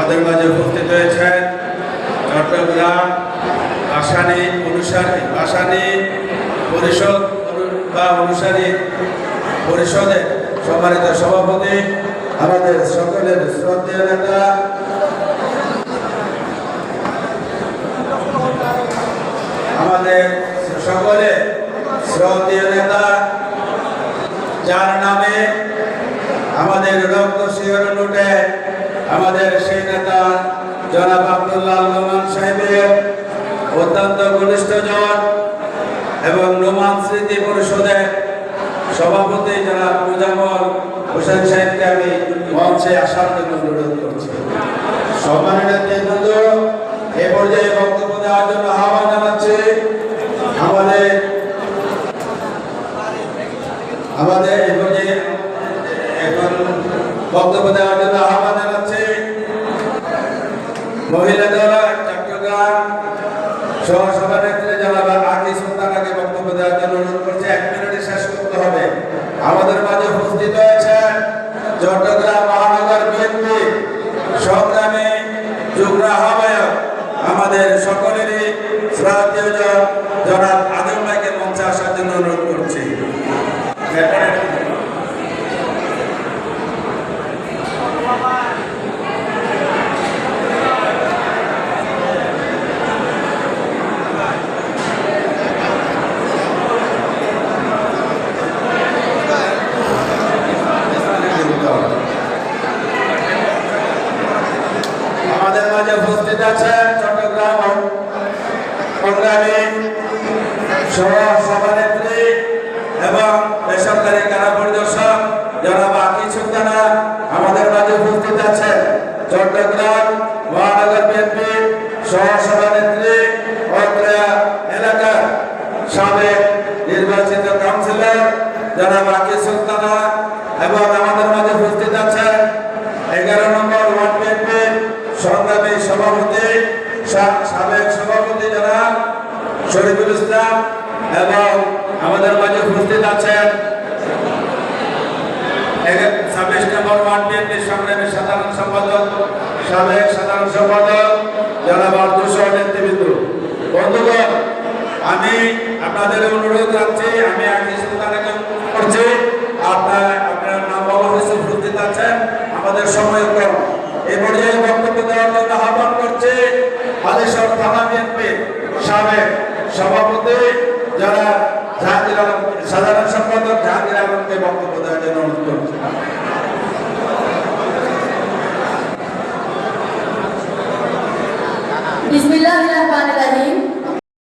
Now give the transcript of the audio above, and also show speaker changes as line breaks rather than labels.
আমাদের মাঝে উপস্থিত হয়েছেন চট্টগ্রাম ভাসানী পরিষদ বা অনুসারী পরিষদের সম্মানিত সভাপতি, আমাদের সকলের শ্রদ্ধেয় নেতা যার নামে আমাদের রক্ত শিহরণ উঠে, আমাদের সেই নেতা জনাব আব্দুল্লাহ নোমান সাহেবের অত্যন্ত ঘনিষ্ঠজন এবং নোমান স্মৃতি পরিষদের সভাপতি জনাব মুজাম্মল হোসেন সাহেবকে আমি মঞ্চে আসার জন্য অনুরোধ করছি। সম্মানিত নেতৃবৃন্দ, এ পর্যায়ে বক্তব্য দেওয়ার জন্য আহ্বান জানাচ্ছি আমাদের এখন বক্তব্য দেওয়ার জন্য আহ্বান জানাচ্ছি মহিলা দল চট্টগ্রাম সহসভানেত্রী জনাব আকি সুলতানাকে বক্তব্য দেওয়ার জন্য অনুরোধ করছি। 1 মিনিটে শেষ করতে হবে। আমাদের মাঝে উপস্থিত হয়েছেন চট্টগ্রাম মহানগর বিএনপি সংগ্রামী যুগ্ম আহ্বায়ক আমাদের সকলেরই শ্রদ্ধেয় জনাব আজম ভাইকে মঞ্চে আসার জন্য অনুরোধ করছি। আমাদের মাঝে উপস্থিত আছেন চট্টগ্রাম সংগ্রামী সভানেত্রী এবং বেসরকারি কারা পরিদর্শক জনাব আকি সুলতানা। আমাদের মাঝে উপস্থিত আছেন চট্টগ্রাম মহানগর বিএনপি সহসভানেত্রী অত্রয়া এলাকার সাবেক নির্বাচিত কাউন্সিলর জনাব আকি সুলতানা এবং আমাদের মাঝে উপস্থিত আছেন 11 নম্বর ওয়ার্ড বিএনপির সংগ্রামী সভাপতি সাবেক সভাপতি জনাব শরীফুল ইসলাম এবং আমাদের মাঝে উপস্থিত আছেন 26 নম্বর ওয়ার্ড বিএনপির সংগ্রামী সাধারণ সম্পাদক সাবেক সাধারণ সম্পাদক জনাব আব্দুল সহ নেতৃবৃন্দ। বন্ধুগণ, আমি আপনাদের অনুরোধ রাখছি, আমি আকি সুলতানাকে করছি, আপনার নাম অবশ্যই উপস্থিত আছেন, আমাদের সময় কম। এই পর্যায়ে বক্তব্য দেওয়ার জন্য আহ্বান করছি হালিশহর থানা বিএনপির সাবেক সভাপতি যারা জাহাঙ্গীর আলম, সাধারণ সম্পাদক জাহাঙ্গীর আলমকে বক্তব্য দেওয়ার জন্য অনুরোধ করছি।